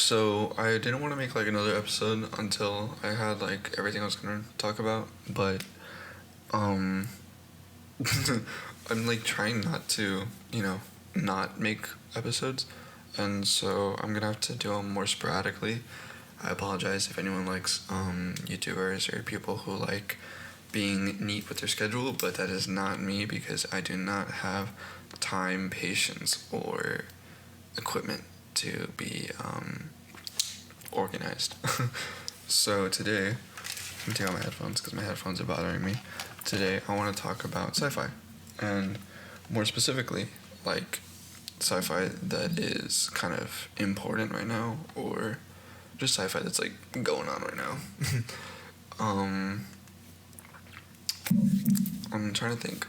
So I didn't want to make like another episode until I had like everything I was gonna talk about, but um I'm like trying not to, not make episodes, and so I'm gonna have to do them more sporadically. I apologize if anyone likes YouTubers or people who like being neat with their schedule, but that is not me because I do not have time, patience, or equipment to be organized. So today, let me take out my headphones because my headphones are bothering me. Today, I want to talk about sci-fi, and more specifically, like sci-fi that is kind of important right now, or just sci-fi that's like going on right now. um, I'm trying to think.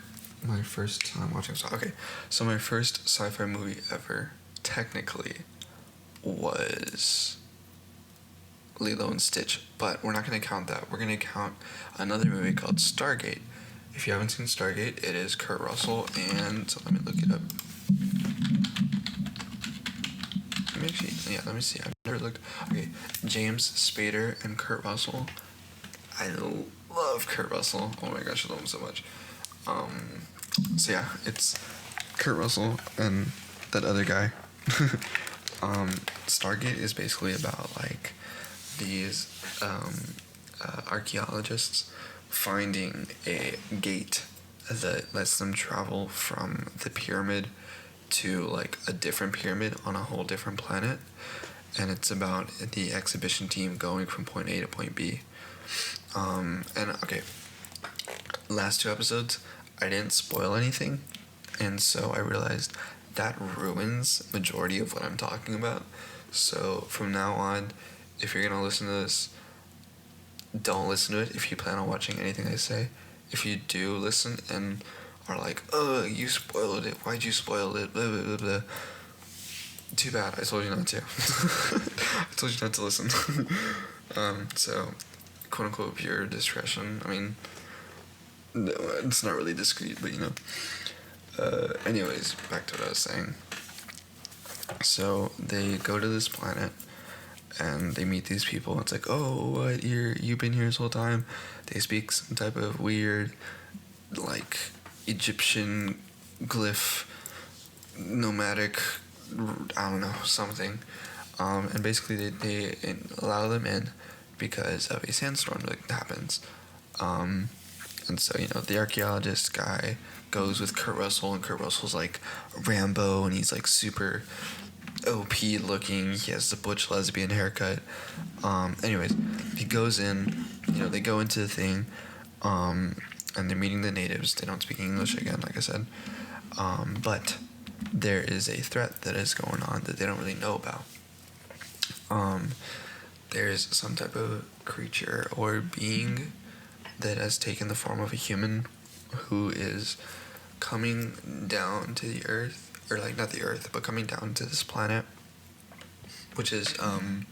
My first time watching okay, so my first sci-fi movie ever, technically, was Lilo and Stitch, but we're not going to count that. We're going to count another movie called Stargate. If you haven't seen Stargate, it is Kurt Russell and let me look it up. Let me see. I've never looked. Okay, James Spader and Kurt Russell. I love Kurt Russell. Oh my gosh, I love him so much. So yeah, it's Kurt Russell and that other guy. Stargate is basically about like these archaeologists finding a gate that lets them travel from the pyramid to like a different pyramid on a whole different planet, and it's about the exhibition team going from point A to point B. And okay, last two episodes I didn't spoil anything, and so I realized that ruins majority of what I'm talking about. So from now on, if you're gonna listen to this, don't listen to it if you plan on watching anything I say. If you do listen and are like, "Oh, you spoiled it. Why'd you spoil it?" Blah blah blah blah. Too bad. I told you not to. I told you not to listen. So, quote unquote, pure discretion. I mean, no, it's not really discreet, but anyways, back to what I was saying. So they go to this planet and they meet these people. It's like, oh, what? You've been here this whole time. They speak some type of weird, like Egyptian glyph, nomadic, I don't know, something. And basically they allow them in because of a sandstorm that happens. And so, the archaeologist guy goes with Kurt Russell, and Kurt Russell's like Rambo, and he's like super OP looking. He has the butch lesbian haircut. Anyways, he goes in, they go into the thing, and they're meeting the natives. They don't speak English again, like I said. But there is a threat that is going on that they don't really know about. There's some type of creature or being that has taken the form of a human who is coming down to the earth, or like not the earth, but coming down to this planet, which is from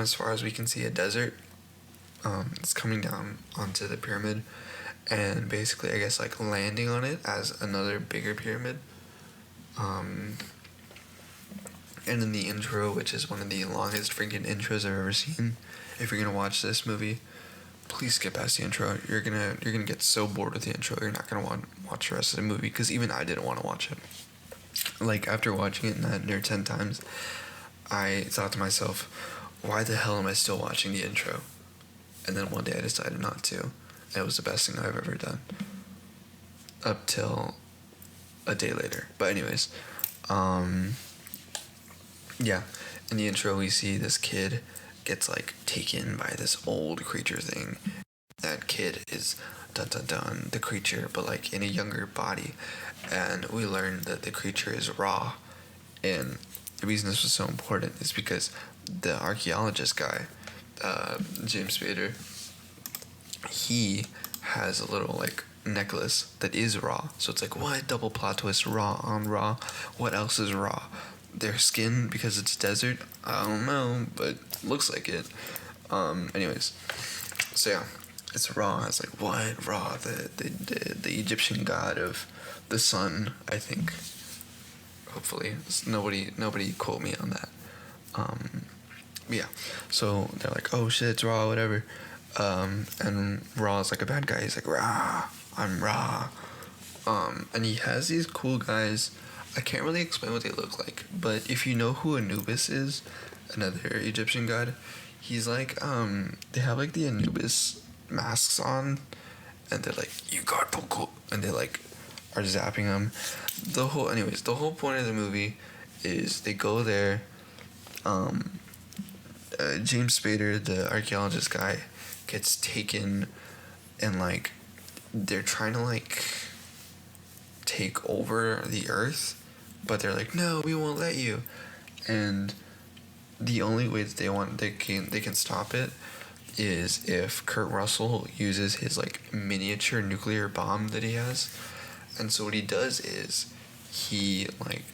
as far as we can see a desert. It's coming down onto the pyramid and basically I guess like landing on it as another bigger pyramid. And in the intro, which is one of the longest freaking intros I've ever seen, if you're gonna watch this movie, please skip past the intro. You're gonna get so bored with the intro, you're not gonna want to watch the rest of the movie, because even I didn't want to watch it. Like, after watching it 9 or 10 times, I thought to myself, why the hell am I still watching the intro? And then one day I decided not to, and it was the best thing I've ever done. Up till a day later. But anyways, yeah, in the intro we see this kid gets like taken by this old creature thing. That kid is the creature, but like in a younger body, and we learn that the creature is raw. And the reason this was so important is because the archaeologist guy, James Spader, he has a little like necklace that is raw. So it's like, what? Double plot twist, raw on raw. What else is raw? Their skin, because it's desert? I don't know, but looks like it. Anyways, so yeah, it's Ra. It's like, what? Ra, the Egyptian god of the sun, I think. Hopefully, nobody quote me on that. Yeah, so they're like, oh shit, it's Ra, whatever. And Ra's like a bad guy. He's like, Ra, I'm Ra. And he has these cool guys. I can't really explain what they look like, but if you know who Anubis is, another Egyptian god, he's like, they have like the Anubis masks on, and they're like, you got Poco, and they like are zapping him. The whole point of the movie is they go there. James Spader, the archaeologist guy, gets taken, and like they're trying to like take over the earth, but they're like, no, we won't let you. And the only way that they can stop it is if Kurt Russell uses his like miniature nuclear bomb that he has. And so what he does is he like,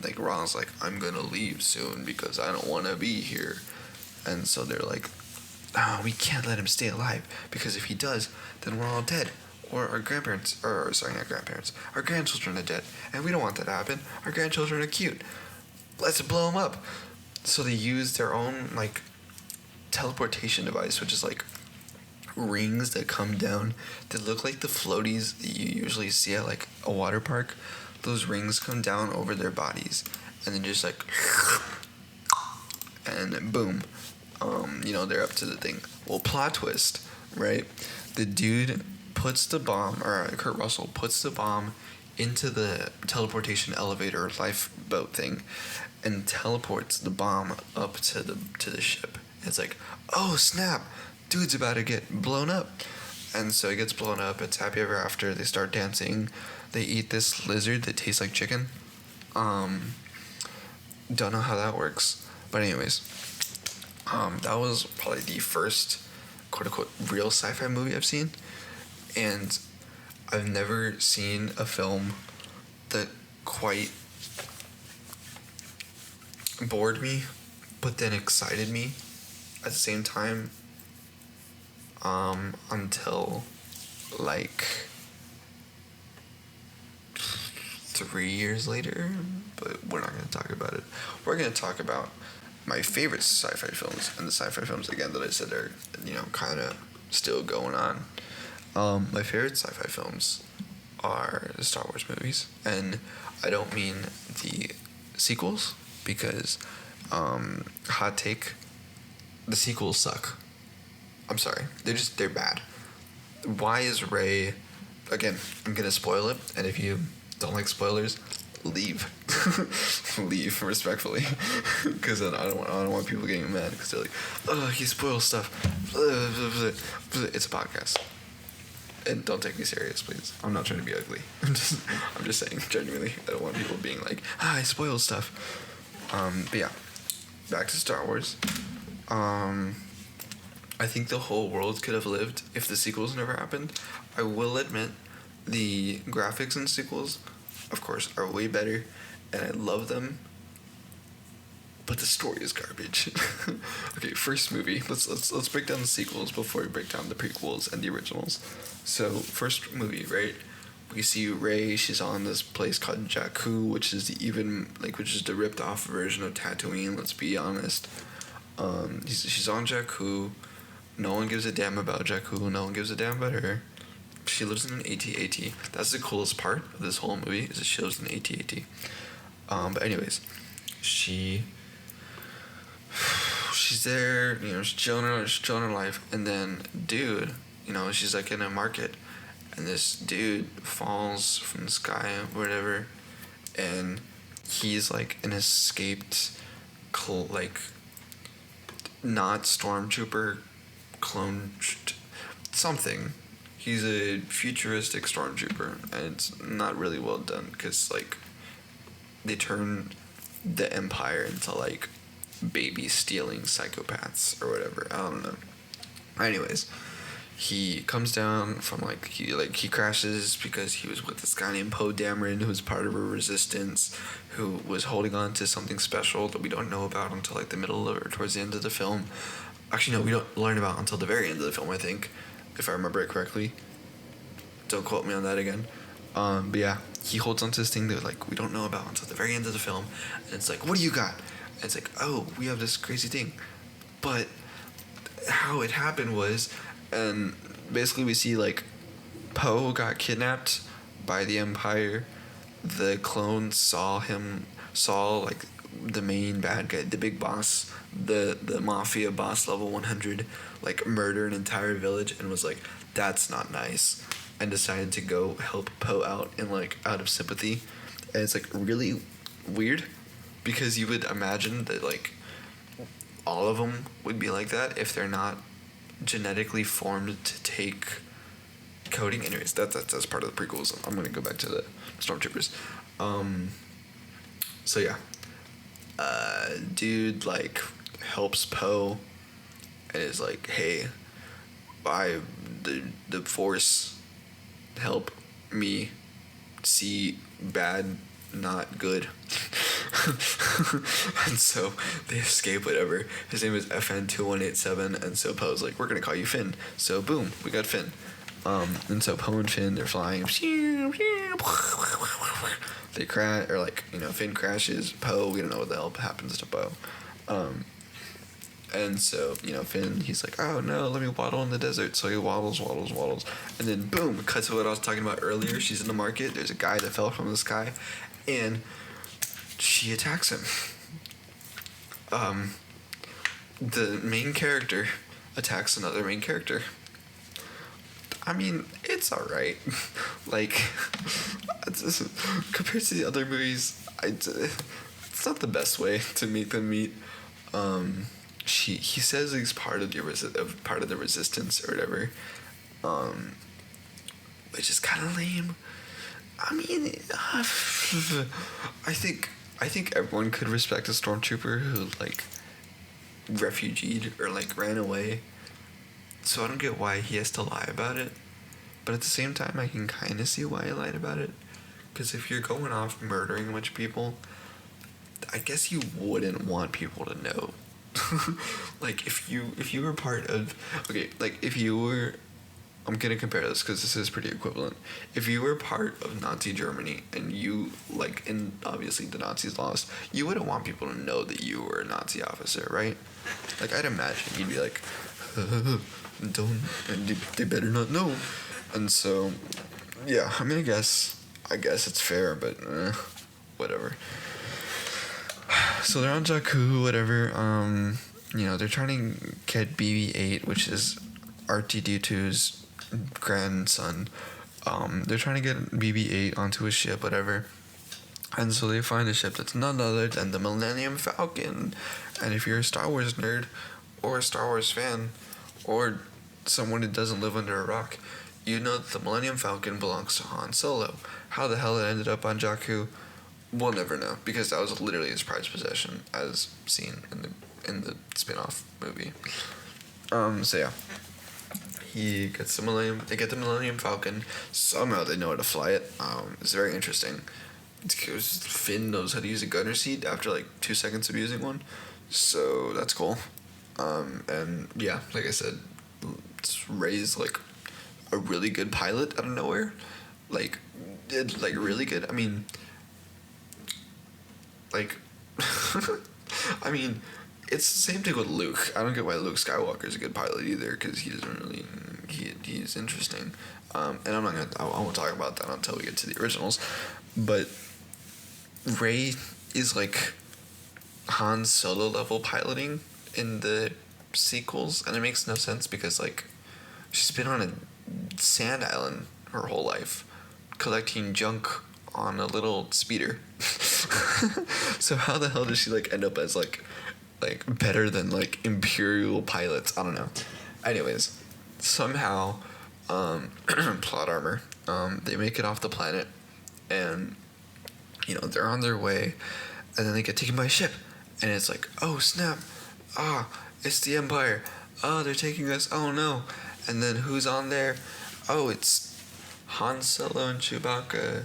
like Ron's like, I'm gonna leave soon because I don't want to be here. And so they're like, oh, we can't let him stay alive because if he does, then we're all dead. Or our grandparents, or sorry, not grandparents, our grandchildren are dead. And we don't want that to happen. Our grandchildren are cute. Let's blow them up. So they use their own like teleportation device, which is like rings that come down that look like the floaties that you usually see at like a water park. Those rings come down over their bodies and then just like and boom, they're up to the thing. Well, plot twist, right? The dude puts the bomb, or Kurt Russell puts the bomb into the teleportation elevator lifeboat thing and teleports the bomb up to the ship. It's like, oh snap, dude's about to get blown up. And so he gets blown up. It's happy ever after. They start dancing. They eat this lizard that tastes like chicken. Don't know how that works. But anyways, that was probably the first quote-unquote real sci-fi movie I've seen. And I've never seen a film that quite bored me, but then excited me at the same time, until like 3 years later, but we're not going to talk about it. We're going to talk about my favorite sci-fi films, and the sci-fi films again that I said are, kind of still going on. My favorite sci-fi films are the Star Wars movies, and I don't mean the sequels, because, hot take, the sequels suck. I'm sorry, they're bad. Why is Rey, again, I'm gonna spoil it, and if you don't like spoilers, leave. Leave, respectfully, because then I don't want people getting mad, because they're like, oh, he spoils stuff. It's a podcast. And don't take me serious, please. I'm not trying to be ugly. I'm just saying, genuinely. I don't want people being like, I spoiled stuff. But yeah, back to Star Wars. I think the whole world could have lived if the sequels never happened. I will admit, the graphics in sequels, of course, are way better, and I love them. But the story is garbage. Okay, first movie. Let's break down the sequels before we break down the prequels and the originals. So, first movie, right? We see Rey. She's on this place called Jakku, which is the ripped off version of Tatooine. Let's be honest. She's on Jakku. No one gives a damn about Jakku. No one gives a damn about her. She lives in an AT-AT. That's the coolest part of this whole movie, is that she lives in an AT-AT. But anyways, she's there, she's chilling her life, and then dude, she's like in a market, and this dude falls from the sky or whatever, and he's like an escaped, not stormtrooper, clone, something. He's a futuristic stormtrooper, and it's not really well done, because they turn the Empire into baby stealing psychopaths or whatever. I don't know. Anyways, he comes down from he crashes because he was with this guy named Poe Dameron, who was part of a resistance, who was holding on to something special that we don't know about until the middle or towards the end of the film. Actually, no, we don't learn about until the very end of the film, I think, if I remember it correctly. Don't quote me on that again. But yeah, he holds on to this thing that we don't know about until the very end of the film, and it's what do you got? And it's like, oh, we have this crazy thing. But how it happened was, and basically we see like Poe got kidnapped by the Empire. The clones saw like the main bad guy, the big boss, the mafia boss level 100, like murder an entire village, and was like, that's not nice, and decided to go help Poe out in like out of sympathy. And it's like really weird, because you would imagine that like all of them would be like that if they're not genetically formed to take coding. Anyways, that's part of the prequels. I'm gonna go back to the stormtroopers. So yeah, dude like helps Poe and is like, hey, the Force help me see bad, not good. And so they escape, whatever. His name is FN2187, and so Poe's like, we're gonna call you Finn. So boom, we got Finn. And so Poe and Finn, they're flying. They crash, or like, Finn crashes. Poe, we don't know what the hell happens to Poe. And so, Finn, he's like, oh no, let me waddle in the desert. So he waddles. And then boom, cuts to what I was talking about earlier. She's in the market. There's a guy that fell from the sky. And she attacks him. The main character attacks another main character. I mean, it's alright. Like, compared to the other movies, it's not the best way to make them meet. He says he's part of the resistance or whatever, which is kind of lame. I mean, I think everyone could respect a stormtrooper who like refugeed or like ran away. So I don't get why he has to lie about it. But at the same time, I can kind of see why he lied about it. Because if you're going off murdering a bunch of people, I guess you wouldn't want people to know. Like, if you were part of... Okay, like, if you were... I'm going to compare this because this is pretty equivalent. If you were part of Nazi Germany and you, like, and obviously the Nazis lost, you wouldn't want people to know that you were a Nazi officer, right? Like, I'd imagine you'd be like... they better not know. And so, yeah, I mean, I guess it's fair, but whatever. So they're on Jakku, whatever. They're trying to get BB-8, which is R2-D2's grandson. They're trying to get BB-8 onto a ship, whatever. And so they find a ship that's none other than the Millennium Falcon. And if you're a Star Wars nerd or a Star Wars fan, or someone who doesn't live under a rock, you know that the Millennium Falcon belongs to Han Solo. How the hell it ended up on Jakku, we'll never know, because that was literally his prized possession, as seen in the spinoff movie. So yeah, they get the Millennium Falcon. Somehow they know how to fly it. It's very interesting. Finn knows how to use a gunner seat after like 2 seconds of using one, so that's cool. And yeah, like I said, Rey's like a really good pilot out of nowhere, like really good. I mean, like, I mean, it's the same thing with Luke. I don't get why Luke Skywalker's a good pilot either, because he doesn't really, he's interesting. And I won't talk about that until we get to the originals, but Rey is like Han Solo level piloting in the sequels, and it makes no sense because like she's been on a sand island her whole life collecting junk on a little speeder. So how the hell does she like end up as like better than like Imperial pilots? I don't know. Anyways, somehow plot armor, they make it off the planet, and they're on their way, and then they get taken by a ship, and it's like, oh snap, it's the Empire. Oh, they're taking us. Oh no. And then who's on there? Oh, it's Han Solo and Chewbacca.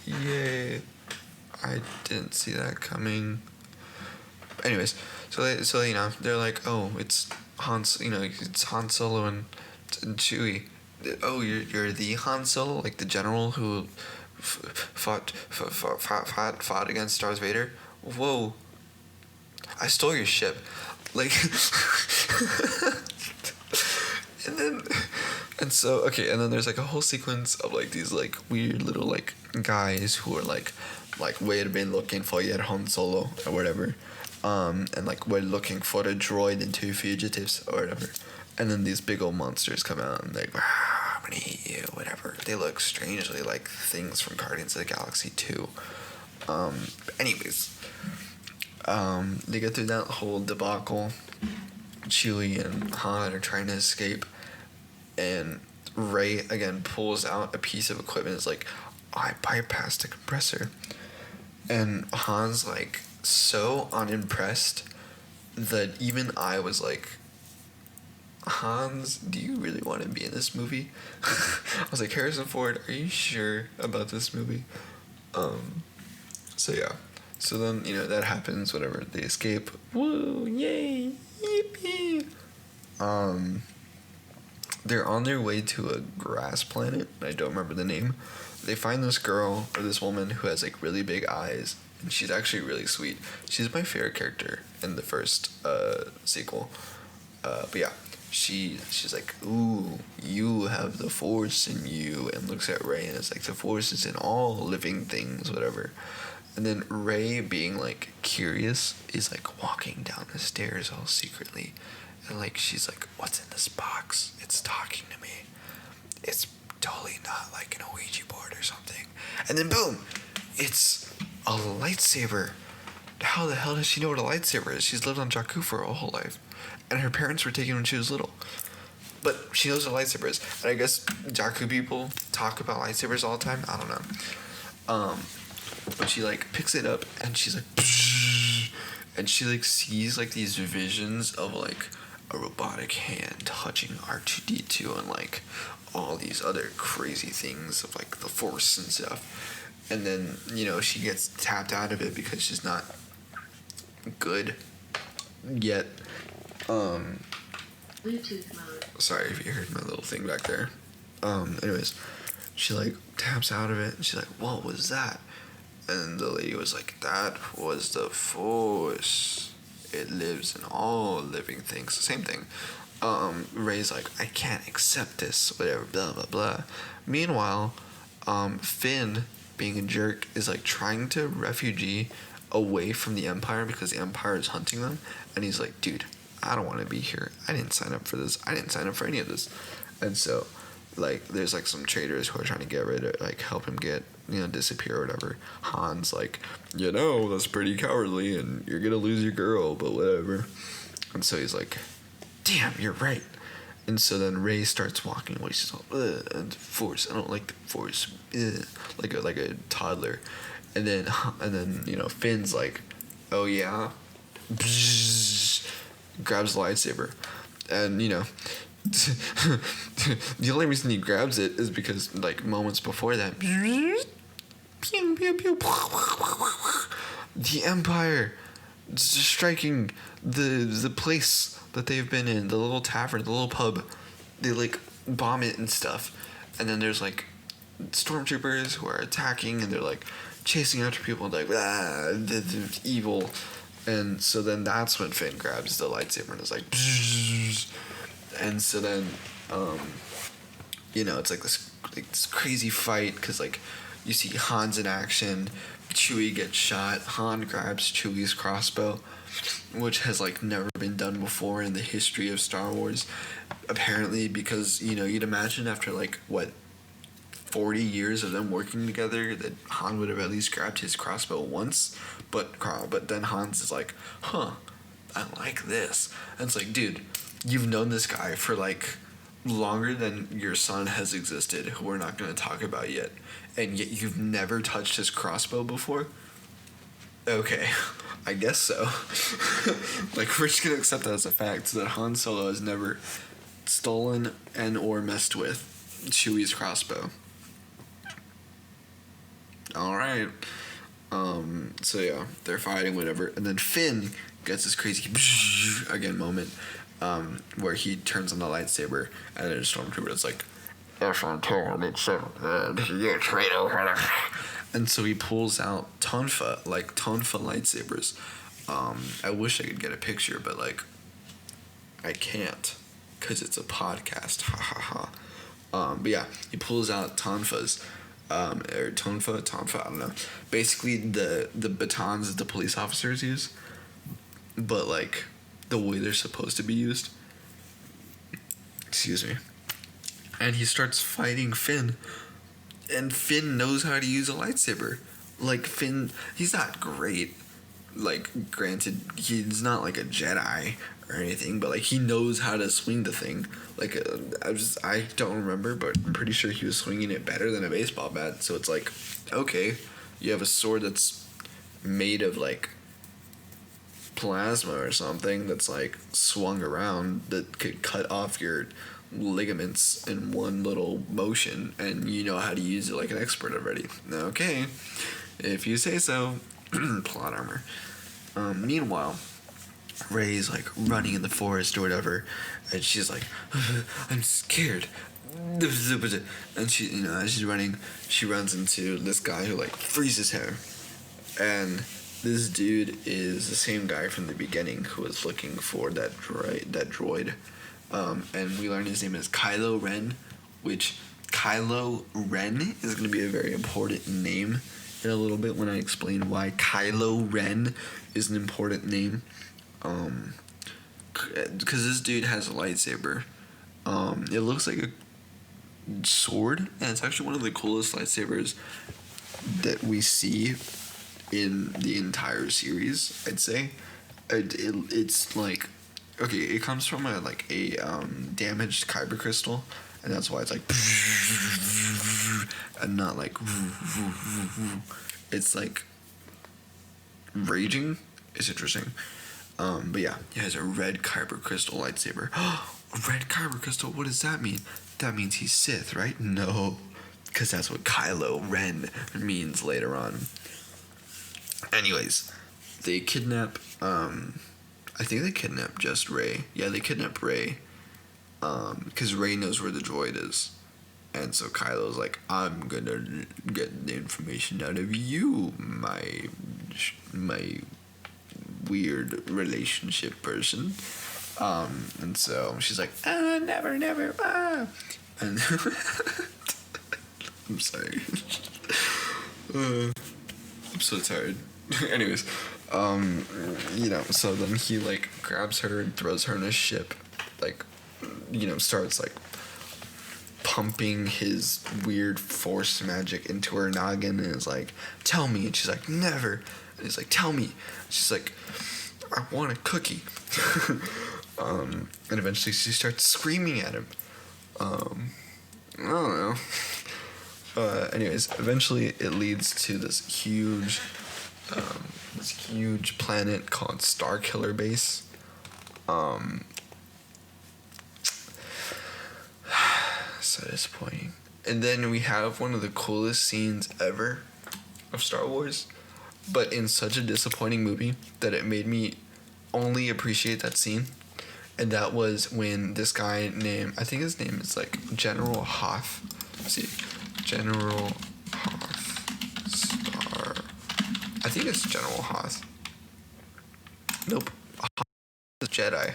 Yay. I didn't see that coming. Anyways, so they're like, oh, it's it's Han Solo and Chewie. Oh, you're the Han Solo, like the general who fought against Darth Vader. Whoa. I stole your ship. Like, and then, and so, okay, and then there's like a whole sequence of like these like weird little like guys who are like we've been looking for your Han Solo or whatever, and like we're looking for the droid and 2 fugitives or whatever, and then these big old monsters come out and like, I'm gonna eat you, whatever. They look strangely like things from Guardians of the Galaxy 2. Anyways, they get through that whole debacle. Chewie and Han are trying to escape, and Rey again pulls out a piece of equipment. It's like, I bypassed the compressor, and Han's like so unimpressed that even I was like, Hans, do you really want to be in this movie? I was like, Harrison Ford, are you sure about this movie? So yeah. So then, that happens, whatever. They escape. Woo, yay, yippee. They're on their way to a grass planet. I don't remember the name. They find this girl, or this woman, who has, like, really big eyes. And she's actually really sweet. She's my favorite character in the first sequel. But yeah. She's like, ooh, you have the Force in you. And looks at Rey and is like, the Force is in all living things, whatever. And then Rey, being, like, curious, is, like, walking down the stairs all secretly. And, like, she's like, what's in this box? It's talking to me. It's totally not, like, an Ouija board or something. And then, boom! It's a lightsaber. How the hell does she know what a lightsaber is? She's lived on Jakku for her whole life. And her parents were taken when she was little. But she knows what a lightsaber is. And I guess Jakku people talk about lightsabers all the time. I don't know. But she, like, picks it up, and she's like, and she, like, sees, like, these visions of, like, a robotic hand touching R2-D2 and, like, all these other crazy things of, like, the Force and stuff. And then, she gets tapped out of it because she's not good yet. Bluetooth mode. Sorry if you heard my little thing back there. Anyways, she, like, taps out of it, and she's like, what was that? And the lady was like, that was the Force. It lives in all living things. Same thing. Rey's like, I can't accept this, whatever, blah, blah, blah. Meanwhile, Finn, being a jerk, is, like, trying to refugee away from the Empire because the Empire is hunting them. And he's like, dude, I don't want to be here. I didn't sign up for this. I didn't sign up for any of this. And so, like, there's, like, some traitors who are trying to get rid of, like, help him get, disappear or whatever. Han's like, that's pretty cowardly and you're gonna lose your girl, but whatever. And so he's like, damn, you're right. And so then Rey starts walking away. She's all, and Force, I don't like the Force, like a toddler. And then Finn's like, oh yeah, grabs the lightsaber, and the only reason he grabs it is because, like, moments before that, pew, pew, pew, the Empire striking the place that they've been in, the little tavern, the little pub. They, like, bomb it and stuff. And then there's, like, stormtroopers who are attacking, and they're, like, chasing after people, like, they're evil. And so then that's when Finn grabs the lightsaber and is like, and so then, it's like this crazy fight, because, like, you see Han's in action, Chewie gets shot, Han grabs Chewie's crossbow, which has, like, never been done before in the history of Star Wars, apparently, because, you'd imagine after, like, 40 years of them working together, that Han would have at least grabbed his crossbow once, but then Hans is like, I like this. And it's like, dude, you've known this guy for, like, longer than your son has existed, who we're not going to talk about yet, and yet you've never touched his crossbow before? Okay, I guess so. Like, we're just going to accept that as a fact, so that Han Solo has never stolen and or messed with Chewie's crossbow. Alright. So yeah, they're fighting, whatever, and then Finn gets this crazy again moment, where he turns on the lightsaber, and then a stormtrooper is like, you're a traitor. And so he pulls out Tonfa lightsabers, I wish I could get a picture, but like I can't because it's a podcast. Ha ha ha. But yeah, he pulls out tonfas, or tonfa, I don't know. Basically, the batons that the police officers use, but like the way they're supposed to be used. Excuse me. And he starts fighting Finn, and Finn knows how to use a lightsaber. Like Finn, he's not great. Like, granted, he's not like a Jedi or anything, but like he knows how to swing the thing. Like, I don't remember, but I'm pretty sure he was swinging it better than a baseball bat. So it's like, okay, you have a sword that's made of like plasma or something that's like swung around that could cut off your ligaments in one little motion, and you know how to use it like an expert already. Okay, if you say so. Plot armor. Meanwhile, Rey's like running in the forest or whatever, and she's like, I'm scared. And she, as she's running, she runs into this guy who like freezes her, and this dude is the same guy from the beginning who was looking for that droid. And we learn his name is Kylo Ren, which Kylo Ren is going to be a very important name in a little bit when I explain why Kylo Ren is an important name. Because this dude has a lightsaber. It looks like a sword, and it's actually one of the coolest lightsabers that we see in the entire series, I'd say. It's like, okay, it comes from a damaged kyber crystal, and that's why it's like and not like it's like raging. It's interesting. But yeah, it has a red kyber crystal lightsaber. A red kyber crystal, what does that mean? That means he's Sith, right? No, because that's what Kylo Ren means later on. Anyways, they kidnap, I think they kidnap just Rey. Yeah, they kidnap Rey, because Rey knows where the droid is. And so Kylo's like, I'm gonna get the information out of you, my weird relationship person. And so she's like, never, and I'm sorry. I'm so tired. Anyways, so then he like grabs her and throws her in a ship, like, starts like pumping his weird force magic into her noggin, and is like, tell me. And she's like, never. And he's like, tell me. She's like, I want a cookie. And eventually she starts screaming at him. I don't know. Anyways, eventually it leads to this huge planet called Starkiller Base. So disappointing. And then we have one of the coolest scenes ever of Star Wars, but in such a disappointing movie that it made me only appreciate that scene. And that was when this guy named, I think his name is like General Hoth. Let's see. General Hoth. I think it's General Hoth. Nope. Hoth is Jedi.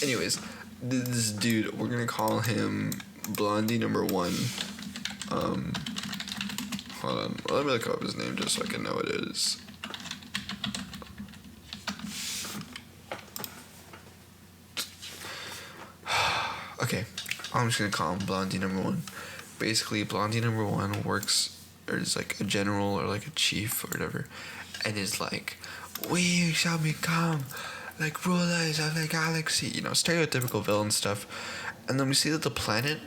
Anyways, this dude, we're gonna call him Blondie number 1. Hold on. Let me look up his name just so I can know what it is. Okay, I'm just gonna call him Blondie number 1. Basically, Blondie number 1 works, or is like a general or like a chief or whatever, and is like, we shall become like rulers of the galaxy, stereotypical villain stuff. And then we see that the planet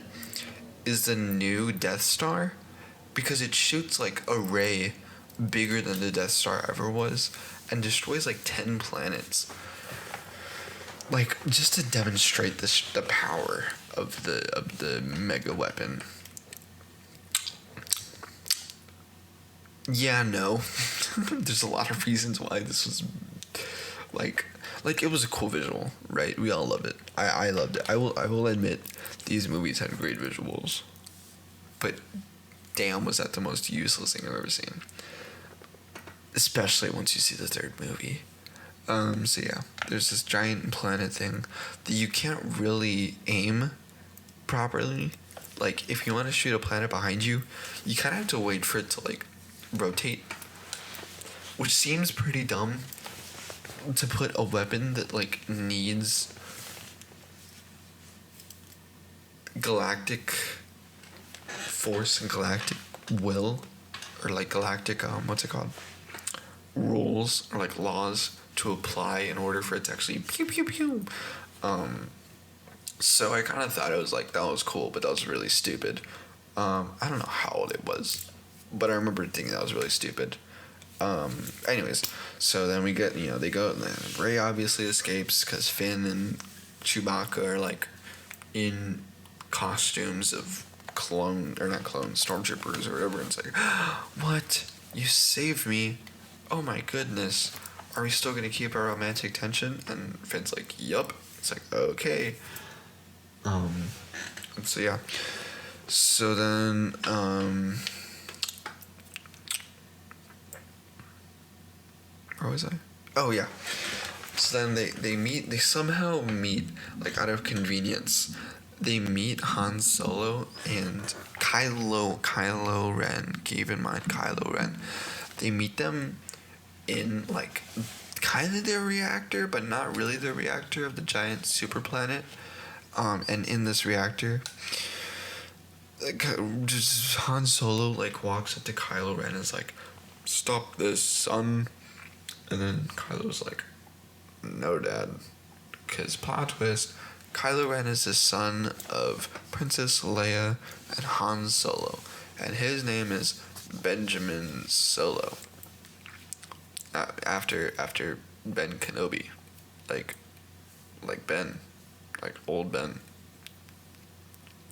is the new Death Star, because it shoots like a ray bigger than the Death Star ever was, and destroys like 10 planets. Like, just to demonstrate the power of the mega weapon. Yeah, no. There's a lot of reasons why this was like it was a cool visual, right? We all love it. I loved it. I will admit these movies had great visuals, but damn, was that the most useless thing I've ever seen. especially once you see the third movie. So yeah, there's this giant planet thing that you can't really aim properly. Like, if you want to shoot a planet behind you, you kind of have to wait for it to, like, rotate. Which seems pretty dumb to put a weapon that, like, needs galactic force and galactic will, or, like, galactic, what's it called? Rules, or, like, laws to apply in order for it to actually pew pew pew. So I kind of thought it was like, that was cool, but that was really stupid. I don't know how old it was, but I remember thinking that was really stupid. Anyways, so then we get, they go, and then Rey obviously escapes because Finn and Chewbacca are, like, in costumes of stormtroopers or whatever. And it's like, what? You saved me? Oh my goodness. Are we still gonna keep our romantic tension? And Finn's like, yup. It's like, okay. So yeah. So then, where was I? Oh yeah. So then they somehow meet, like, out of convenience. They meet Han Solo and Kylo Ren. Keep in mind, Kylo Ren. They meet them in, like, kind of their reactor, but not really the reactor of the giant super planet. And in this reactor, like, just Han Solo, like, walks up to Kylo Ren and is like, "Stop this, son." And then Kylo's like, "No, Dad." Because plot twist, Kylo Ren is the son of Princess Leia and Han Solo. And his name is Benjamin Solo. After Ben Kenobi. Like Ben. Like old Ben.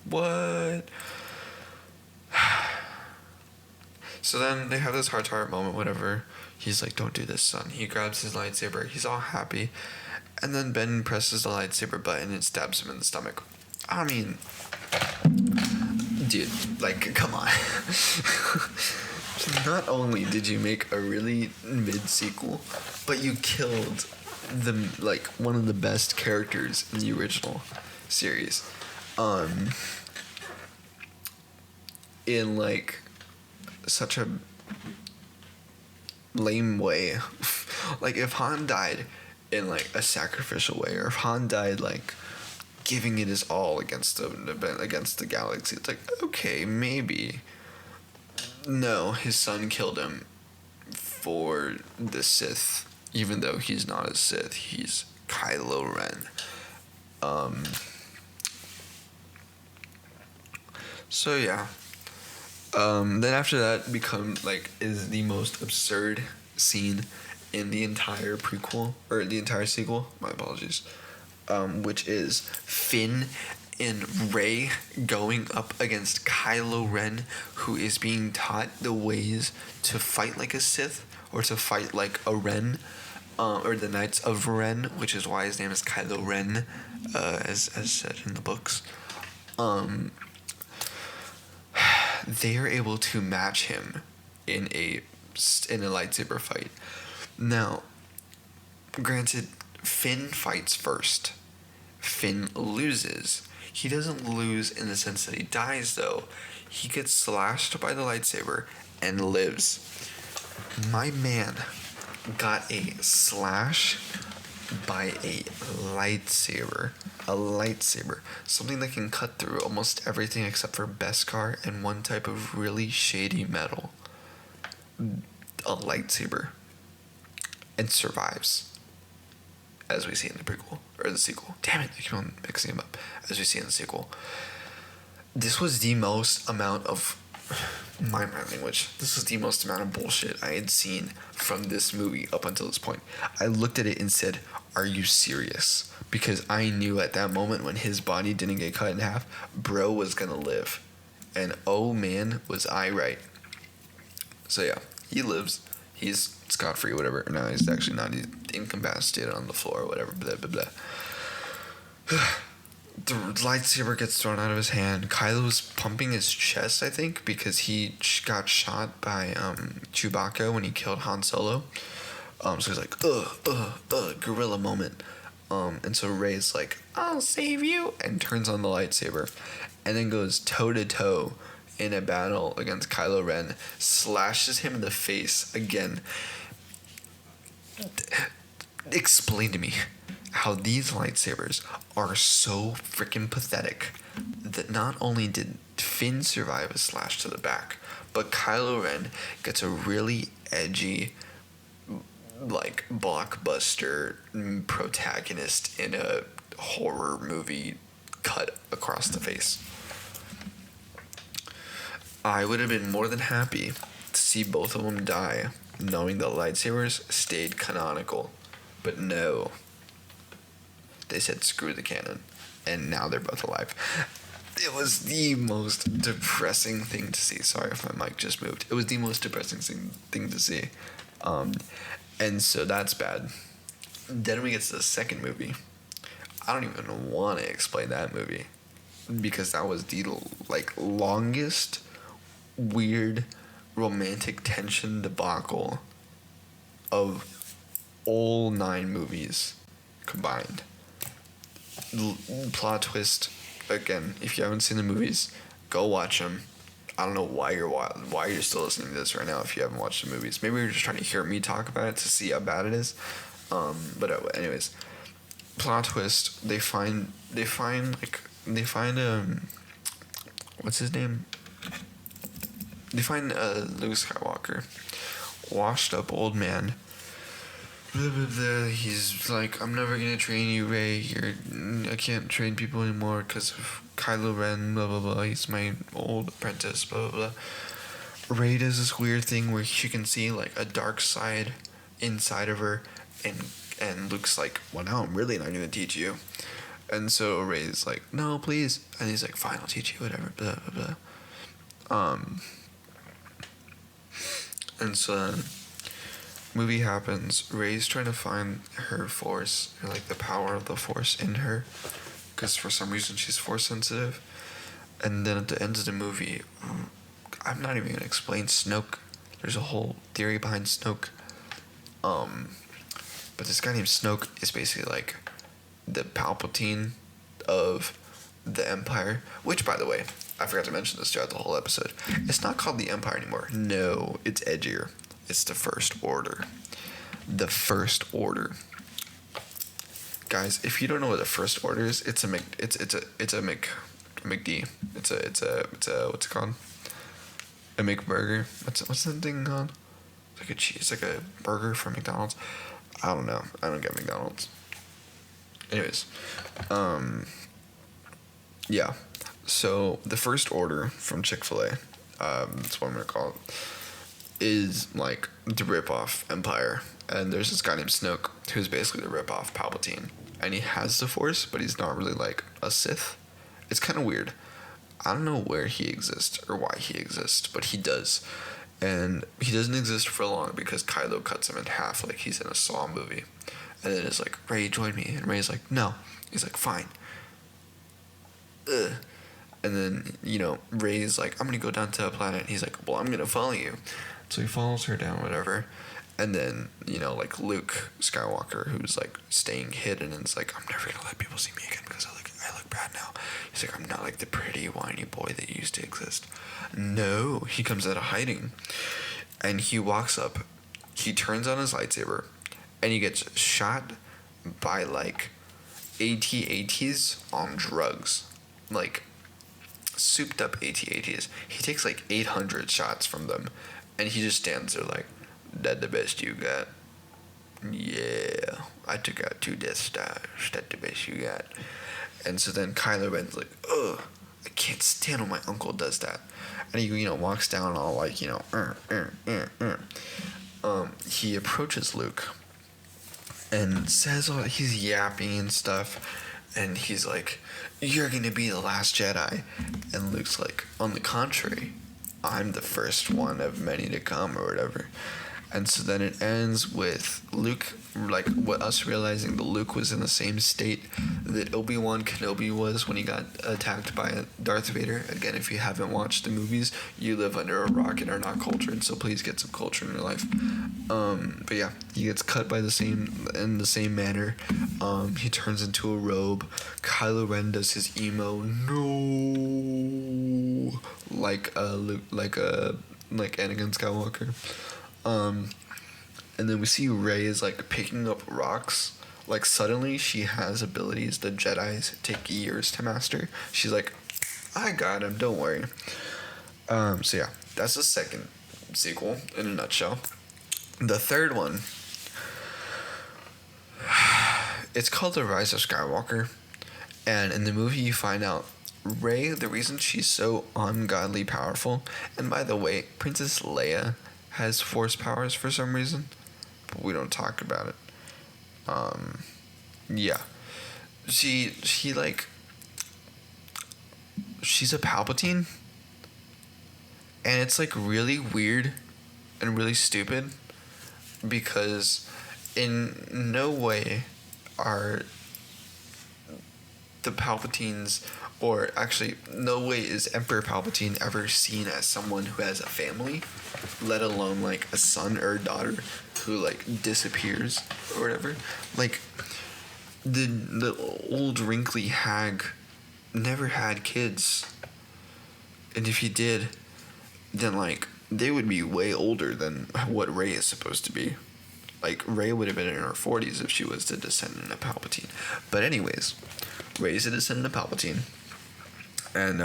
What? So then they have this heart-to-heart moment, whatever. He's like, "Don't do this, son." He grabs his lightsaber. He's all happy. And then Ben presses the lightsaber button and stabs him in the stomach. I mean, dude, like, come on. Not only did you make a really mid-sequel, but you killed one of the best characters in the original series. In, like, such a lame way. Like, if Han died in, like, a sacrificial way, or if Han died, like, giving it his all against the galaxy, it's like, okay, maybe. No, his son killed him for the Sith, even though he's not a Sith. He's Kylo Ren. So yeah. Then after that is the most absurd scene in the entire prequel, or the entire sequel, my apologies, which is Finn and Rey going up against Kylo Ren, who is being taught the ways to fight like a Sith, or to fight like a Ren, or the Knights of Ren, which is why his name is Kylo Ren, as said in the books. They are able to match him in a lightsaber fight. Now, granted, Finn fights first. Finn loses. He doesn't lose in the sense that he dies, though. He gets slashed by the lightsaber and lives. My man got a slash by a lightsaber. A lightsaber. Something that can cut through almost everything except for Beskar and one type of really shady metal. A lightsaber. And survives. As we see in the prequel. Or the sequel. Damn it, I keep on mixing them up. As we see in the sequel. This was the most amount of... my language. This was the most amount of bullshit I had seen from this movie up until this point. I looked at it and said, "Are you serious?" Because I knew at that moment when his body didn't get cut in half, bro was gonna live. And oh man, was I right. So yeah, he lives. He's scot-free, whatever. No, he's actually not. He's incapacitated on the floor or whatever. Blah, blah, blah. the lightsaber gets thrown out of his hand. Kylo's pumping his chest, I think, because he got shot by Chewbacca when he killed Han Solo. So he's like, gorilla moment. And so Rey's like, I'll save you, and turns on the lightsaber, and then goes toe to toe in a battle against Kylo Ren, slashes him in the face again. Explain to me how these lightsabers are so freaking pathetic that not only did Finn survive a slash to the back, but Kylo Ren gets a really edgy, like, blockbuster protagonist in a horror movie cut across the face. I would have been more than happy to see both of them die, knowing the lightsabers stayed canonical. But no. They said screw the canon, and now they're both alive. It was the most depressing thing to see. Sorry if my mic just moved. It was the most depressing thing to see. And so that's bad. Then we get to the second movie. I don't even want to explain that movie, because that was the, like, longest weird romantic tension debacle of all 9 movies combined. Plot twist, again, if you haven't seen the movies, go watch them. I don't know why you're still listening to this right now if you haven't watched the movies. Maybe you're just trying to hear me talk about it to see how bad it is. But anyways, plot twist, they find what's his name? They find Luke Skywalker, washed up old man. He's like, I'm never gonna train you, Rey. I can't train people anymore because of Kylo Ren. Blah blah blah. He's my old apprentice. Blah blah blah. Rey does this weird thing where she can see like a dark side inside of her, and Luke's like, well, now I'm really not gonna teach you. And so Rey's like, no, please. And he's like, fine, I'll teach you, whatever. Blah blah blah. And so movie happens. Rey's trying to find her force, or like the power of the force in her, because for some reason she's force sensitive. And then at the end of the movie, I'm not even gonna explain Snoke. There's a whole theory behind Snoke. But this guy named Snoke is basically like the Palpatine of the Empire, which, by the way, I forgot to mention this throughout the whole episode. It's not called the Empire anymore. No, it's edgier. It's the First Order. The First Order. Guys, if you don't know what the First Order is, it's a McD. It's a what's it called? A McBurger. What's that thing called? It's like a burger from McDonald's. I don't know. I don't get McDonald's. Anyways, yeah. So the First Order from Chick-fil-A, that's what I'm gonna call it, is like the rip-off Empire. And there's this guy named Snoke who's basically the rip-off Palpatine, and he has the Force, but he's not really like a Sith. It's kind of weird. I don't know where he exists or why he exists, but he does. And he doesn't exist for long because Kylo cuts him in half like he's in a Saw movie. And then it's like, Rey, join me. And Rey's like, no. He's like, fine. Ugh. And then, Rey's like, I'm going to go down to a planet. And he's like, well, I'm going to follow you. So he follows her down, whatever. And then, like Luke Skywalker, who's like staying hidden, and it's like, I'm never going to let people see me again because I look bad now. He's like, I'm not like the pretty, whiny boy that used to exist. No, he comes out of hiding. And he walks up. He turns on his lightsaber. And he gets shot by like AT-ATs on drugs. Like souped up AT-ATs. He takes like 800 shots from them. And he just stands there like, that the best you got? Yeah, I took out 2 Death Stars. That's the best you got. And so then Kylo Ren's like, ugh, I can't stand when my uncle does that. And he, walks down all like, he approaches Luke and says all, he's yapping and stuff. And he's like, you're going to be the last Jedi. And Luke's like, on the contrary, I'm the first one of many to come or whatever. And so then it ends with Luke, like, what us realizing that Luke was in the same state that Obi-Wan Kenobi was when he got attacked by Darth Vader. Again, if you haven't watched the movies, you live under a rock and are not cultured, so please get some culture in your life. But yeah, he gets cut by the same manner. He turns into a robe. Kylo Ren does his emo no, like Luke, like Anakin Skywalker. And then we see Rey is like picking up rocks. Like suddenly she has abilities the Jedis take years to master. She's like, I got him, don't worry. So yeah, that's the second sequel in a nutshell. The third one, it's called The Rise of Skywalker. And in the movie you find out Rey, the reason she's so ungodly powerful, and by the way, Princess Leia has force powers for some reason, but we don't talk about it. Yeah. She like, she's a Palpatine, and it's like really weird and really stupid because in no way are the Palpatines, or actually no way is Emperor Palpatine ever seen as someone who has a family, let alone like a son or a daughter who like disappears or whatever. Like the old wrinkly hag never had kids, and if he did, then like they would be way older than what Rey is supposed to be. Like Rey would have been in her 40s if she was the descendant of Palpatine. But anyways, Rey's a descendant of Palpatine, and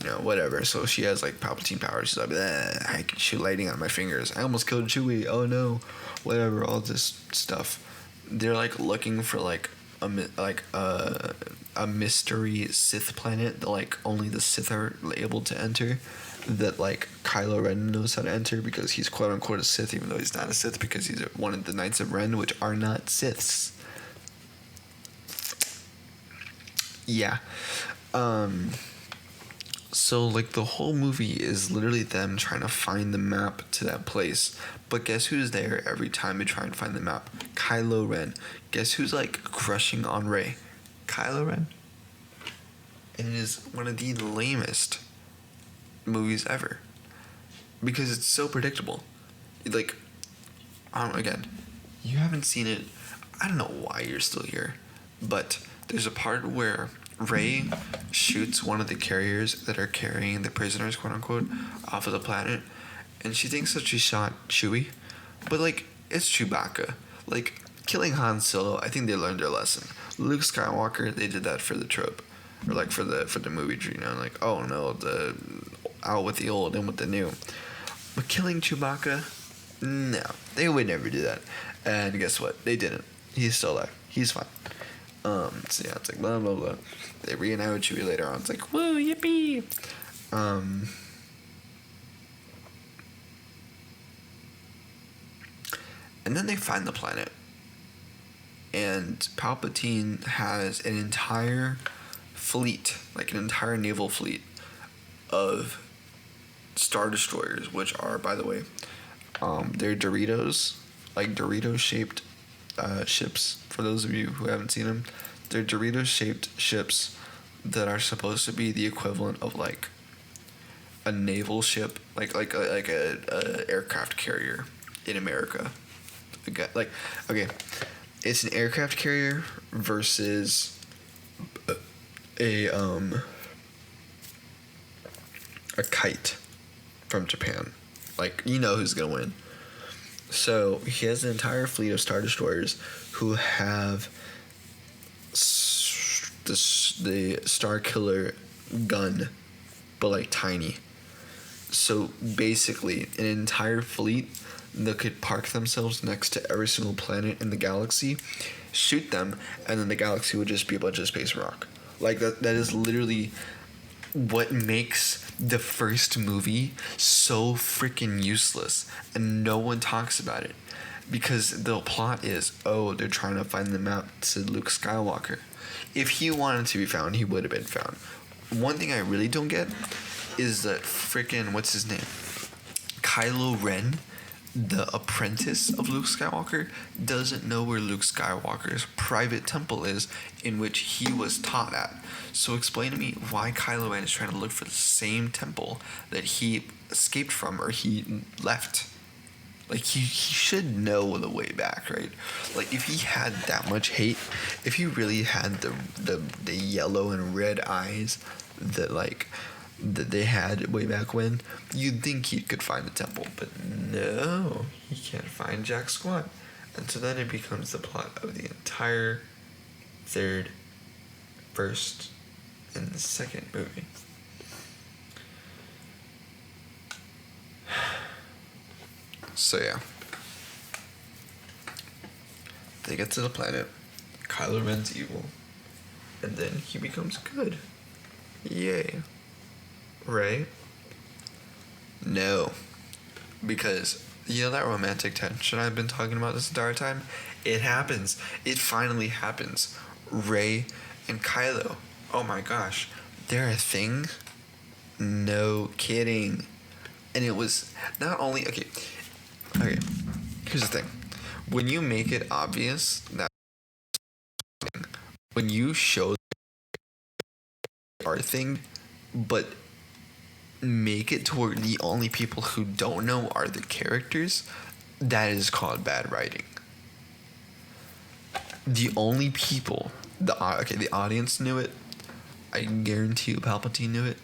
you know, whatever. So she has like Palpatine powers. She's like, I can shoot lightning out of my fingers. I almost killed Chewie. Oh no, whatever. All this stuff. They're like looking for like a mystery Sith planet that like only the Sith are able to enter. That like Kylo Ren knows how to enter because he's quote unquote a Sith, even though he's not a Sith because he's one of the Knights of Ren, which are not Siths. Yeah. So like the whole movie is literally them trying to find the map to that place. But guess who's there every time they try and find the map? Kylo Ren. Guess who's like crushing on Rey? Kylo Ren. And it is one of the lamest movies ever. Because it's so predictable. Like, again, you haven't seen it. I don't know why you're still here. But there's a part where Rey shoots one of the carriers that are carrying the prisoners, quote unquote, off of the planet, and she thinks that she shot Chewie, but like it's Chewbacca. Like killing Han Solo, I think they learned their lesson. Luke Skywalker, they did that for the trope, or like for the movie, you know, like oh no, the out with the old, in with the new. But killing Chewbacca, no, they would never do that. And guess what? They didn't. He's still alive. He's fine. So yeah, it's like blah blah blah. They reunite with Chewie later on. It's like woo yippee. And then they find the planet, and Palpatine has an entire fleet, like an entire naval fleet of Star Destroyers, which are, by the way, they're Doritos, like Dorito-shaped ships. For those of you who haven't seen them, they're Dorito-shaped ships that are supposed to be the equivalent of like a naval ship, like a aircraft carrier in America. Like, okay, it's an aircraft carrier versus a kite from Japan. Like, you know who's gonna win. So he has an entire fleet of Star Destroyers who have the Star Killer gun, but like tiny. So basically, an entire fleet that could park themselves next to every single planet in the galaxy, shoot them, and then the galaxy would just be a bunch of space rock. Like that is literally what makes the first movie so freaking useless, and no one talks about it because the plot is, oh, they're trying to find the map to Luke Skywalker. If he wanted to be found, he would have been found. One thing I really don't get is that freaking, what's his name? Kylo Ren, the apprentice of Luke Skywalker, doesn't know where Luke Skywalker's private temple is, in which he was taught at. So explain to me why Kylo Ren is trying to look for the same temple that he escaped from or he left. Like, he should know the way back, right? Like, if he had that much hate, if he really had the yellow and red eyes that they had way back when, you'd think he could find the temple. But no, he can't find jack squat. And so then it becomes the plot of the entire third, first, and the second movie. So yeah, they get to the planet. Kylo Ren's evil, and then he becomes good. Yay. Right? No, because you know that romantic tension I've been talking about this entire time? It happens. It finally happens. Rey and Kylo. Oh my gosh, they're a thing. No kidding. And it was not only okay. Here's the thing. When you make it obvious that when you show our thing, but make it to where the only people who don't know are the characters, that is called bad writing. The only people, the audience knew it. I guarantee you Palpatine knew it.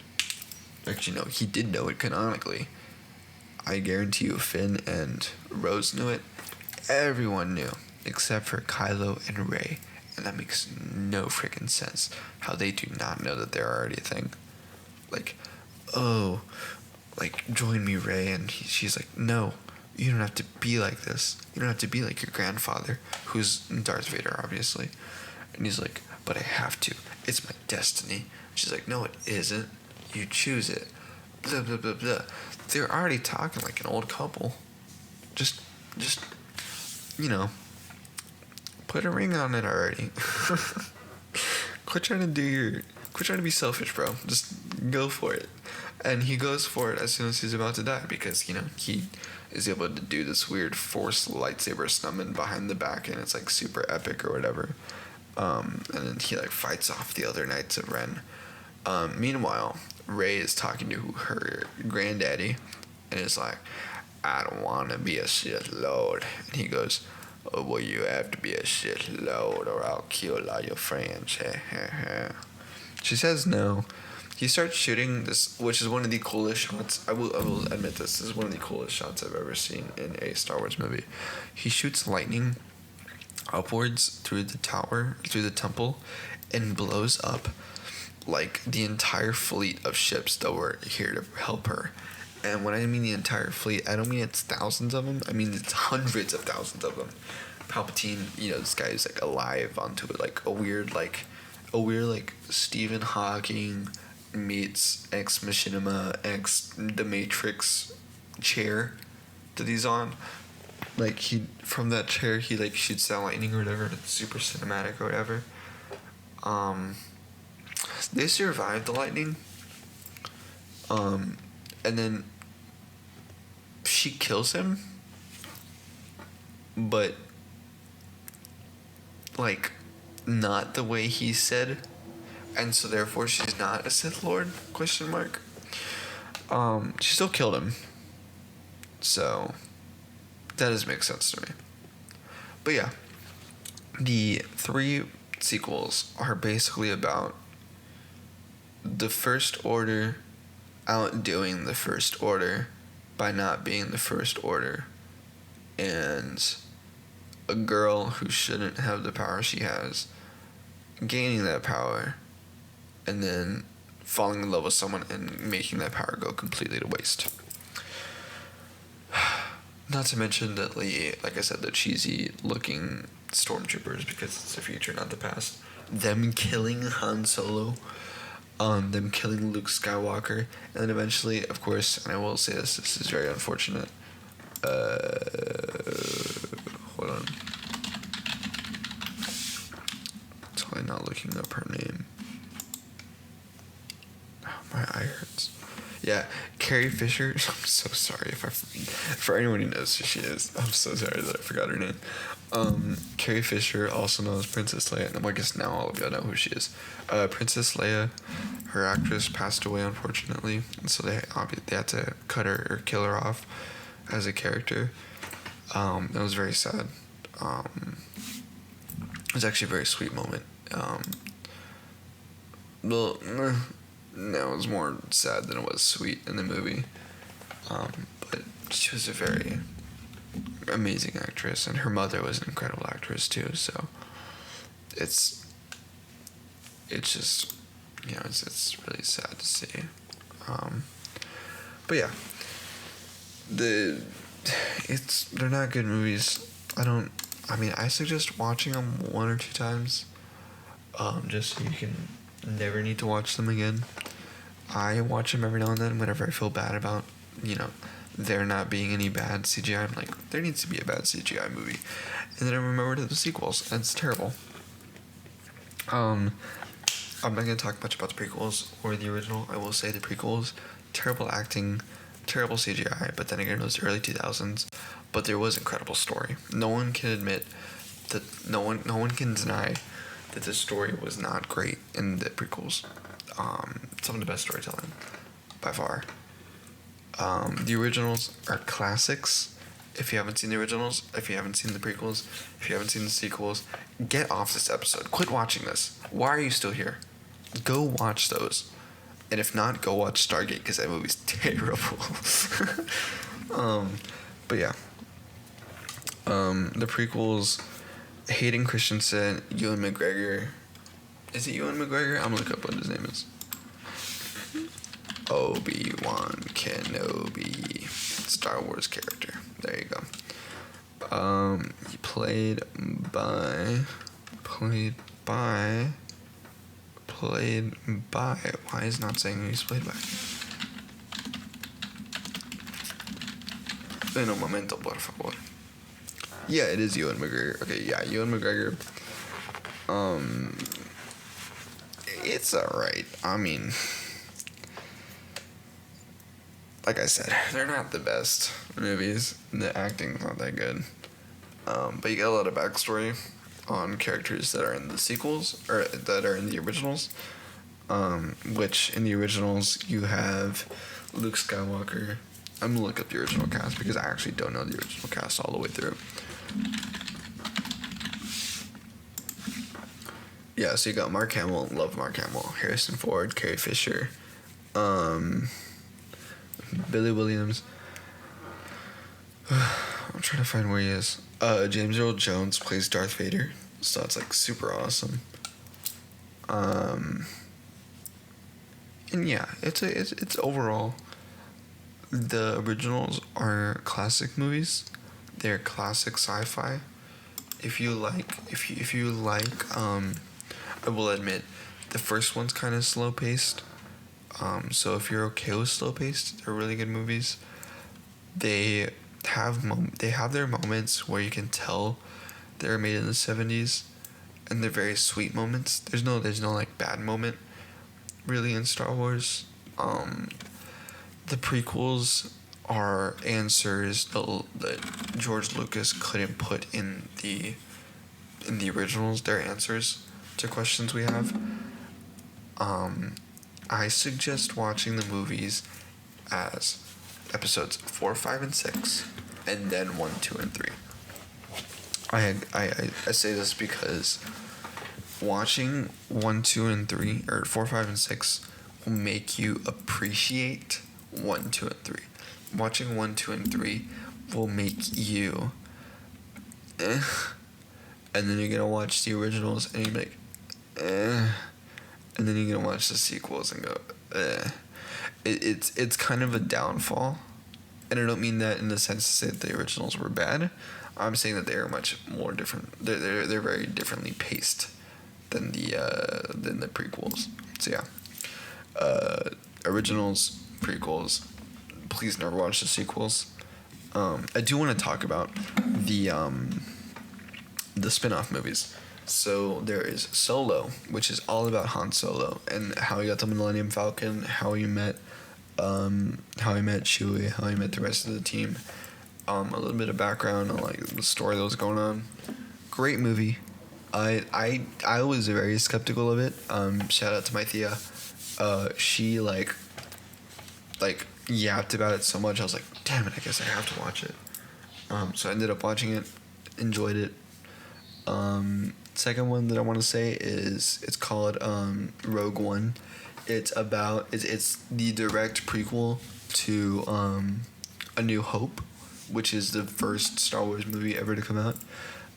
Actually, no, he did know it canonically. I guarantee you Finn and Rose knew it. Everyone knew, except for Kylo and Rey. And that makes no freaking sense. How they do not know that they're already a thing. Like, oh, like, join me, Rey. And she's like, no, you don't have to be like this. You don't have to be like your grandfather, who's Darth Vader, obviously. And he's like, but I have to. It's my destiny. She's like, no, it isn't. You choose it. Blah, blah, blah, blah. They're already talking like an old couple. Just, you know, put a ring on it already. Quit trying to be selfish, bro. Just go for it. And he goes for it as soon as he's about to die because, you know, he is able to do this weird force lightsaber summon behind the back and it's like super epic or whatever. And then he like fights off the other Knights of Ren. Meanwhile, Rey is talking to her granddaddy and is like, I don't want to be a Sith Lord. And he goes, oh, well, you have to be a Sith Lord or I'll kill all your friends. She says no. He starts shooting this, which is one of the coolest shots. I will admit this is one of the coolest shots I've ever seen in a Star Wars movie. He shoots lightning upwards through the tower, through the temple, and blows up like the entire fleet of ships that were here to help her. And when I mean the entire fleet, I don't mean it's thousands of them. I mean it's hundreds of thousands of them. Palpatine, you know, this guy is like alive onto it, like a weird Stephen Hawking meets Ex Machinima X the Matrix chair that he's on. Like he from that chair he like shoots that lightning or whatever. It's super cinematic or whatever. They survived the lightning. And then she kills him. But like not the way he said. And so therefore she's not a Sith Lord? ? She still killed him. So that does make sense to me. But yeah. The 3 sequels are basically about the First Order outdoing the First Order by not being the First Order, and a girl who shouldn't have the power she has gaining that power and then falling in love with someone and making that power go completely to waste. Not to mention that, like I said, the cheesy looking stormtroopers, because it's the future, not the past. Them killing Han Solo. Them killing Luke Skywalker. And then eventually, of course, and I will say this is very unfortunate. Hold on. Totally not looking up her name. Oh, my eye hurts. Yeah, Carrie Fisher. I'm so sorry for anyone who knows who she is. I'm so sorry that I forgot her name. Carrie Fisher, also known as Princess Leia. And I guess now all of y'all know who she is. Princess Leia, her actress passed away unfortunately, and so they had to cut her or kill her off as a character. That was very sad. It was actually a very sweet moment. Well, no, it was more sad than it was sweet in the movie. But she was a very amazing actress, and her mother was an incredible actress too. So it's just, you know, it's really sad to see. But yeah, they're not good movies. I suggest watching them 1 or 2 times, just so you can never need to watch them again. I watch them every now and then whenever I feel bad about, you know, there not being any bad CGI. I'm like, there needs to be a bad CGI movie. And then I remember the sequels, and it's terrible. I'm not going to talk much about the prequels or the original. I will say the prequels, terrible acting, terrible CGI, but then again, it was the early 2000s. But there was incredible story. No one can admit that, no one can deny that the story was not great in the prequels. Some of the best storytelling, by far. The originals are classics. If you haven't seen the originals, if you haven't seen the prequels, if you haven't seen the sequels, get off this episode. Quit watching this. Why are you still here? Go watch those. And if not, go watch Stargate, because that movie's terrible. But yeah. The prequels, Hayden Christensen, Ewan McGregor. Is it Ewan McGregor? I'm gonna look up what his name is. Obi-Wan Kenobi. Star Wars character. There you go. He played by. Why is it not saying who he's played by? En un momento, por favor. Yeah, it is Ewan McGregor. Okay, yeah, Ewan McGregor. It's alright. I mean, like I said, they're not the best movies. The acting's not that good. But you get a lot of backstory on characters that are in the sequels, or that are in the originals. Which, in the originals, you have Luke Skywalker. I'm gonna look up the original cast, because I actually don't know the original cast all the way through. Yeah, so you got Mark Hamill, love Mark Hamill, Harrison Ford, Carrie Fisher, Billy Williams. I'm trying to find where he is. James Earl Jones plays Darth Vader, so that's like super awesome. And yeah, it's overall, the originals are classic movies. They're classic sci-fi. If you like, I will admit, the first one's kind of slow paced. So if you're okay with slow paced, they're really good movies. They have their moments where you can tell they were made in the 70s, and they're very sweet moments. There's no like bad moment really in Star Wars. The prequels are answers that George Lucas couldn't put in the originals. They're answers to questions we have. I suggest watching the movies as episodes 4, 5, and 6, and then 1, 2, and 3. I say this because watching 1, 2, and 3, or 4, 5, and 6 will make you appreciate 1, 2, and 3. Watching 1, 2, and 3 will make you and then you're gonna watch the originals and you're like and then you're gonna watch the sequels and go It's kind of a downfall, and I don't mean that in the sense to say that the originals were bad. I'm saying that they are much more different. They're very differently paced than the prequels. So yeah, originals, prequels. Please never watch the sequels. I do want to talk about the spin-off movies. So there is Solo, which is all about Han Solo and how he got the Millennium Falcon, how he met How I Met Chewie, How I Met the rest of the team. A little bit of background on like the story that was going on. Great movie. I was very skeptical of it. Shout out to my Thea. She yapped about it so much. I was like, damn it, I guess I have to watch it. So I ended up watching it, enjoyed it. Second one that I want to say is it's called Rogue One. It's the direct prequel to A New Hope, which is the first Star Wars movie ever to come out.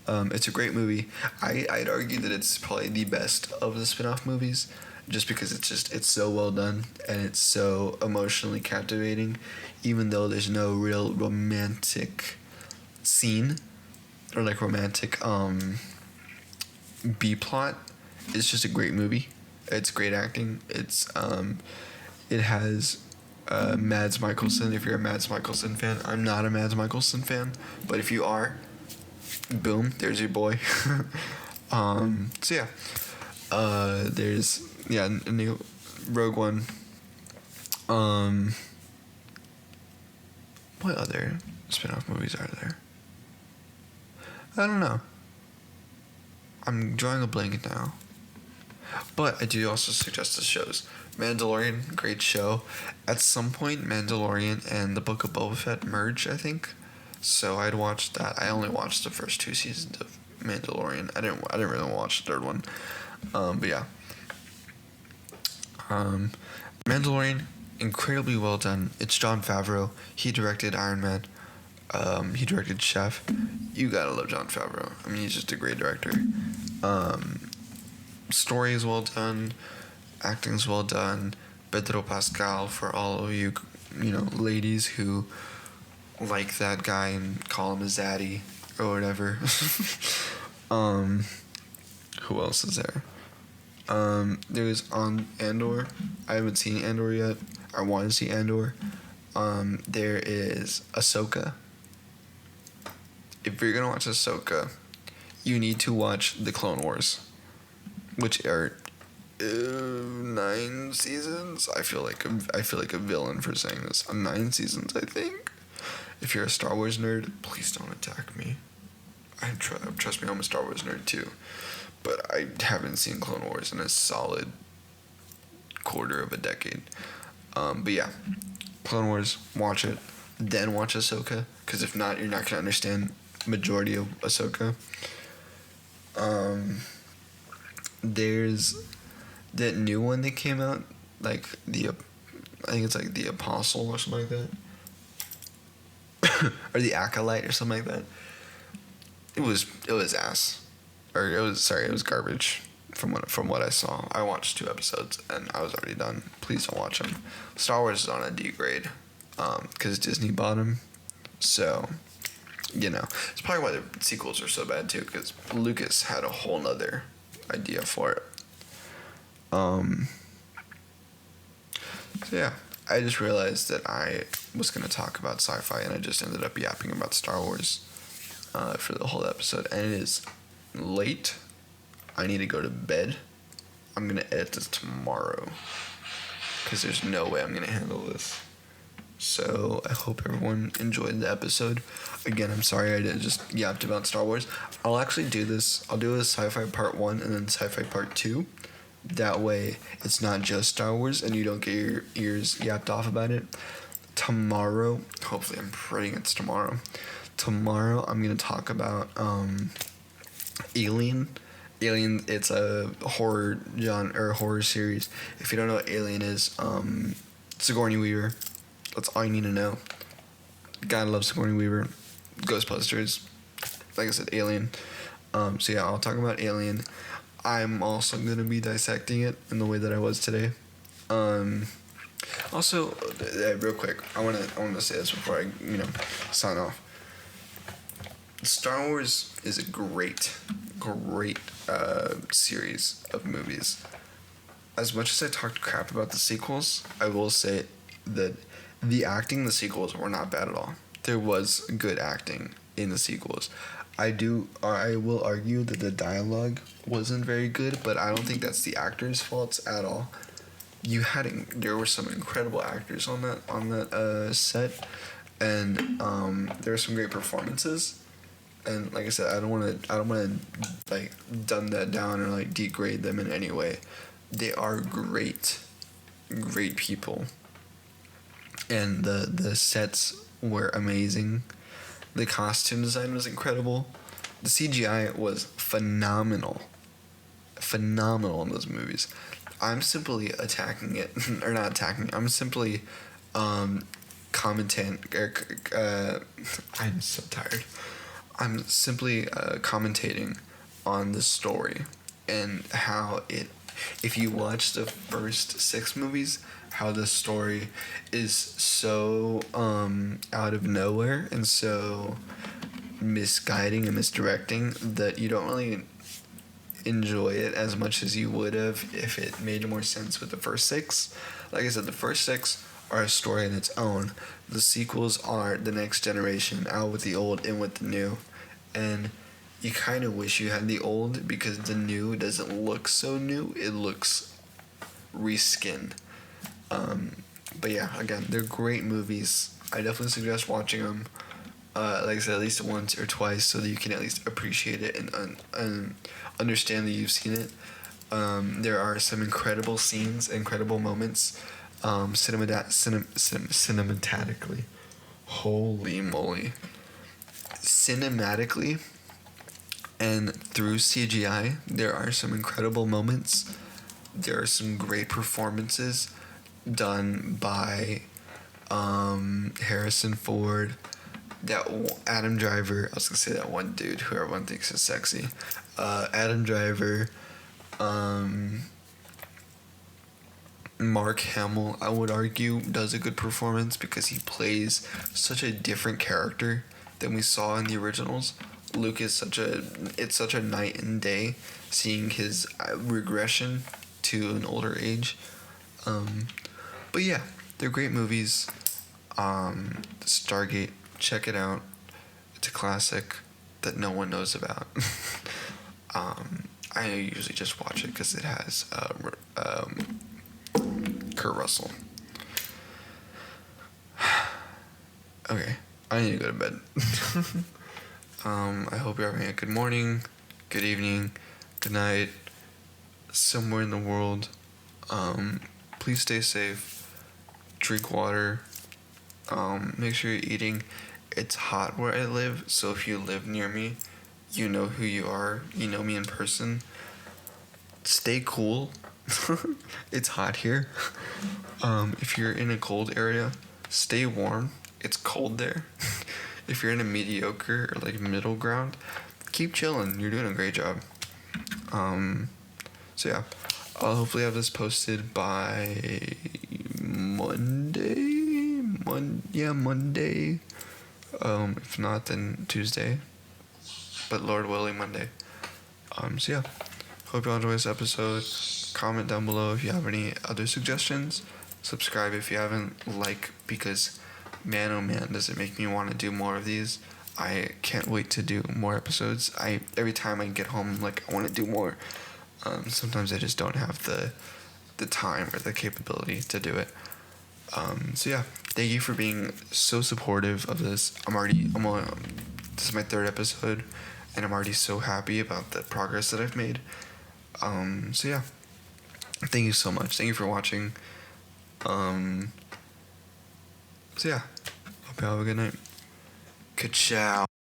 It's a great movie. I'd argue that it's probably the best of the spin-off movies, just because it's so well done and it's so emotionally captivating, even though there's no real romantic scene or like romantic B plot. It's just a great movie. It's great acting. It has Mads Mikkelsen. If you're a Mads Mikkelsen fan, I'm not a Mads Mikkelsen fan, but if you are, boom, there's your boy. So yeah, there's a new Rogue One. What other spin-off movies are there? I don't know. I'm drawing a blank now. But I do also suggest the shows. Mandalorian, great show. At some point, Mandalorian and the Book of Boba Fett merge, I think. So I'd watch that. I only watched the first 2 seasons of Mandalorian. I didn't really watch the third one. But yeah. Mandalorian, incredibly well done. It's Jon Favreau. He directed Iron Man. He directed Chef. You gotta love Jon Favreau. I mean, he's just a great director. Story is well done. Acting's well done. Pedro Pascal, for all of you, ladies who like that guy and call him a zaddy or whatever. Who else is there? There's on Andor. I haven't seen Andor yet. I want to see Andor. There is Ahsoka. If you're gonna watch Ahsoka, you need to watch the Clone Wars, which are 9 seasons. I feel like a villain for saying this. 9 seasons, I think. If you're a Star Wars nerd, please don't attack me. Trust me, I'm a Star Wars nerd too, but I haven't seen Clone Wars in a solid quarter of a decade. But yeah, Clone Wars, watch it, then watch Ahsoka, because if not, you're not gonna understand majority of Ahsoka. There's that new one that came out, like I think it's like the Apostle or something like that. Or the Acolyte or something like that. It was ass. Or it was garbage from what I saw. I watched 2 episodes and I was already done. Please don't watch them. Star Wars is on a D grade, because Disney bought them. So, it's probably why the sequels are so bad too, because Lucas had a whole nother idea for it. So yeah, I just realized that I was going to talk about sci-fi and I just ended up yapping about Star Wars for the whole episode. And it is late. I need to go to bed. I'm going to edit this tomorrow, because there's no way I'm going to handle this. So I hope everyone enjoyed the episode. Again, I'm sorry I just yapped about Star Wars. I'll actually do this. I'll do a Sci-Fi Part 1 and then Sci-Fi Part 2. That way, it's not just Star Wars and you don't get your ears yapped off about it. Tomorrow, hopefully I'm praying it's tomorrow. Tomorrow, I'm going to talk about Alien. Alien, it's a horror genre or horror series. If you don't know what Alien is, Sigourney Weaver. That's all you need to know. Gotta love Sigourney Weaver. Ghostbusters. Like I said, Alien. So yeah, I'll talk about Alien. I'm also gonna be dissecting it in the way that I was today. Also, real quick, I wanna say this before I sign off. Star Wars is a great series of movies. As much as I talked crap about the sequels, I will say that the acting in the sequels were not bad at all. There was good acting in the sequels. I will argue that the dialogue wasn't very good, but I don't think that's the actors' faults at all. there were some incredible actors on that set, and there were some great performances. And like I said, I don't want to like dumb that down or like degrade them in any way. They are great people, and the sets were amazing. The costume design was incredible. The CGI was phenomenal in those movies. I'm simply attacking it, or not attacking. I'm simply commenting. I'm so tired. I'm simply commentating on the story and how it. If you watch the first 6 movies, how the story is so out of nowhere and so misguiding and misdirecting that you don't really enjoy it as much as you would have if it made more sense with the first 6. Like I said, the first 6 are a story in its own. The sequels are the next generation, out with the old, in with the new. And you kind of wish you had the old because the new doesn't look so new. It looks reskinned. But yeah, again, they're great movies. I definitely suggest watching them. Like I said, at least once or twice so that you can at least appreciate it and understand that you've seen it. There are some incredible scenes, incredible moments, cinematically. Holy moly. Cinematically and through CGI, there are some incredible moments. There are some great performances done by Harrison Ford, that Adam Driver. I was gonna say that one dude who everyone thinks is sexy. Adam Driver, Mark Hamill, I would argue, does a good performance because he plays such a different character than we saw in the originals. Luke is it's such a night and day seeing his regression to an older age. But yeah, they're great movies. Stargate, check it out. It's a classic that no one knows about. I usually just watch it because it has Kurt Russell. Okay, I need to go to bed. I hope you're having a good morning, good evening, good night, somewhere in the world. Please stay safe. Drink water. Make sure you're eating. It's hot where I live, so if you live near me, you know who you are. You know me in person. Stay cool. It's hot here. If you're in a cold area, stay warm. It's cold there. If you're in a mediocre or like middle ground, keep chilling. You're doing a great job. So yeah, I'll hopefully have this posted by Monday. Monday. If not, then Tuesday. But Lord willing, Monday. So yeah, hope you all enjoy this episode. Comment down below if you have any other suggestions. Subscribe if you haven't. Because man, oh man, does it make me want to do more of these. I can't wait to do more episodes. Every time I get home, I want to do more. Sometimes I just don't have the time or the capability to do it. So yeah, thank you for being so supportive of this. This is my 3rd episode, and I'm already so happy about the progress that I've made. So yeah, thank you so much. Thank you for watching. So yeah, hope you all have a good night. Ka-chow.